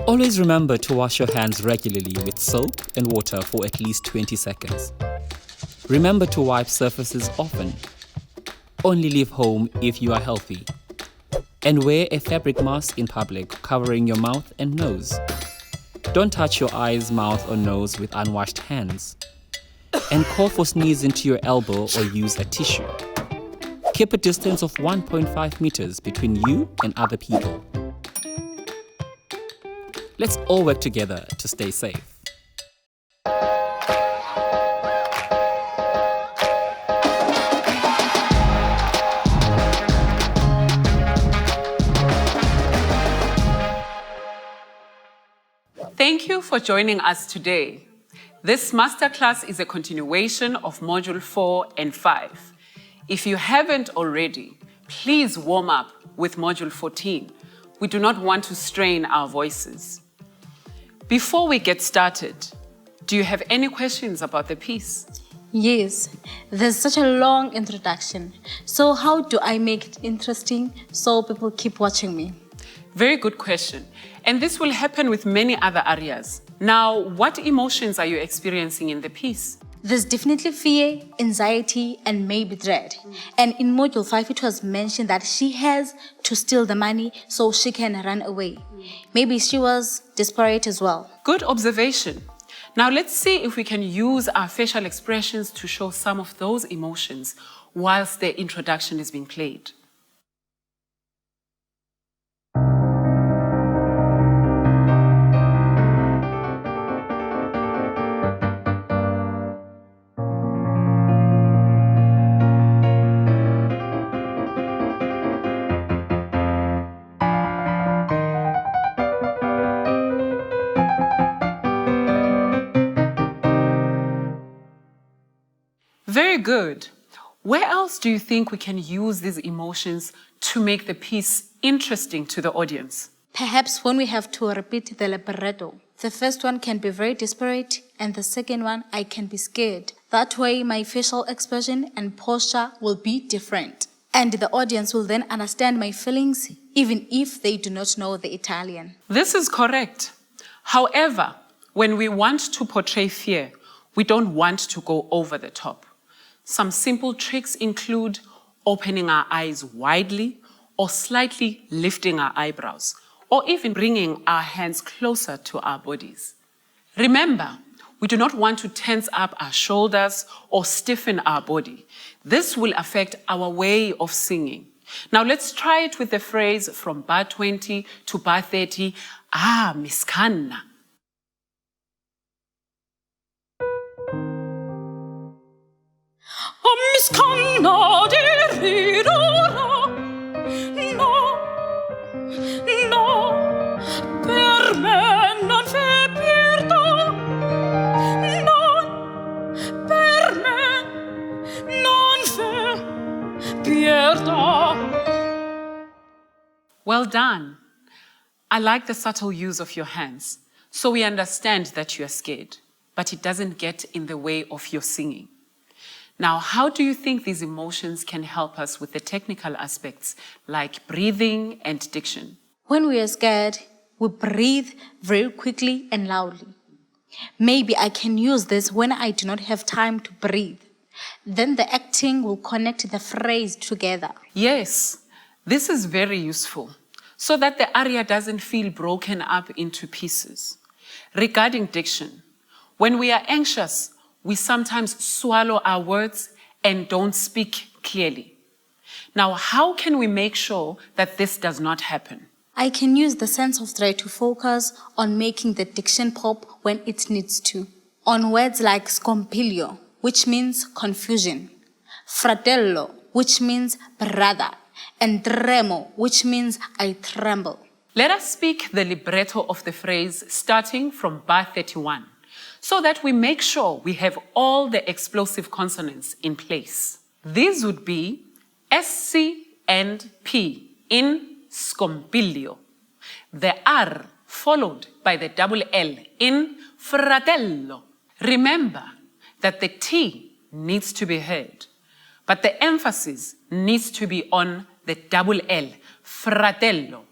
Always remember to wash your hands regularly with soap and water for at least 20 seconds. Remember to wipe surfaces often. Only leave home if you are healthy. And wear a fabric mask in public covering your mouth and nose. Don't touch your eyes, mouth or nose with unwashed hands. And cough or sneeze into your elbow or use a tissue. Keep a distance of 1.5 meters between you and other people. Let's all work together to stay safe. Thank you for joining us today. This masterclass is a continuation of Module 4 and 5. If you haven't already, please warm up with Module 14. We do not want to strain our voices. Before we get started, do you have any questions about the piece? Yes, there's such a long introduction. So how do I make it interesting so people keep watching me? Very good question. And this will happen with many other areas. Now, what emotions are you experiencing in the piece? There's definitely fear, anxiety, and maybe dread. And in Module 5, it was mentioned that she has to steal the money so she can run away. Maybe she was desperate as well. Good observation. Now let's see if we can use our facial expressions to show some of those emotions whilst the introduction is being played. Very good. Where else do you think we can use these emotions to make the piece interesting to the audience? Perhaps when we have to repeat the libretto, the first one can be very desperate and the second one, I can be scared. That way, my facial expression and posture will be different. And the audience will then understand my feelings even if they do not know the Italian. This is correct. However, when we want to portray fear, we don't want to go over the top. Some simple tricks include opening our eyes widely or slightly lifting our eyebrows, or even bringing our hands closer to our bodies. Remember, we do not want to tense up our shoulders or stiffen our body. This will affect our way of singing. Now let's try it with the phrase from bar 20 to bar 30, Miss Kanna. Miss Kanna di ridora, no, no, per me non fe pierdo, non, per me non fe pierdo. Well done. I like the subtle use of your hands, so we understand that you are scared, but it doesn't get in the way of your singing. Now, how do you think these emotions can help us with the technical aspects like breathing and diction? When we are scared, we breathe very quickly and loudly. Maybe I can use this when I do not have time to breathe. Then the acting will connect the phrase together. Yes, this is very useful, so that the aria doesn't feel broken up into pieces. Regarding diction, when we are anxious, we sometimes swallow our words and don't speak clearly. Now, how can we make sure that this does not happen? I can use the sense of try to focus on making the diction pop when it needs to. On words like scompiglio, which means confusion, fratello, which means brother, and tremo, which means I tremble. Let us speak the libretto of the phrase starting from bar 31. So that we make sure we have all the explosive consonants in place. These would be SC and P in scompiglio, the R followed by the double L in fratello. Remember that the T needs to be heard, but the emphasis needs to be on the double L, fratello.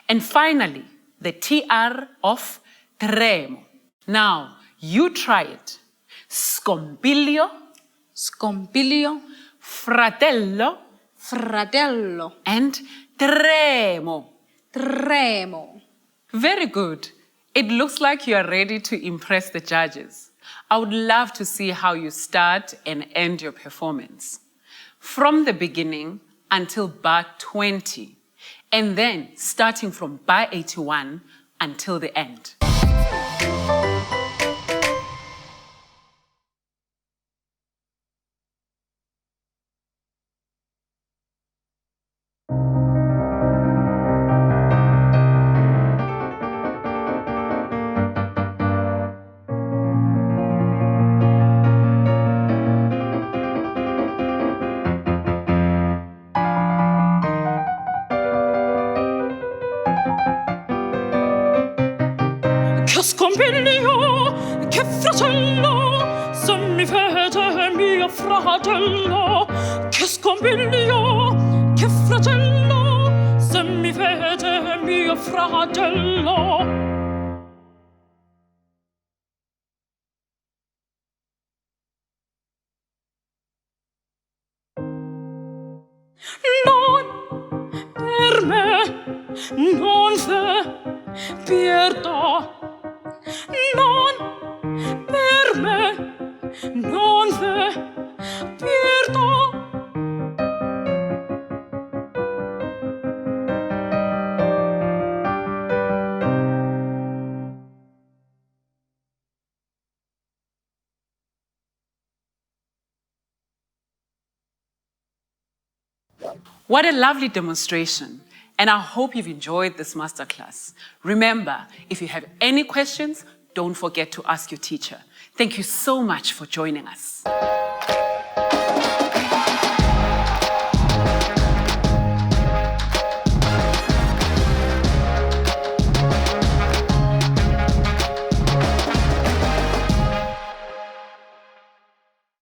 And finally, the TR of tremo. Now, you try it. Scompiglio, Scompiglio, fratello, fratello, and tremo. tremo. Very good. It looks like you are ready to impress the judges. I would love to see how you start and end your performance. From the beginning until bar 20, and then starting from bar 81 until the end. Che scompiglio, che fratello, se mi vede mio fratello. Che scompiglio, che fratello, se mi vede mio fratello. Non per me, non ve pierda. Non per me, non ve pierda. What a lovely demonstration. And I hope you've enjoyed this masterclass. Remember, if you have any questions, don't forget to ask your teacher. Thank you so much for joining us.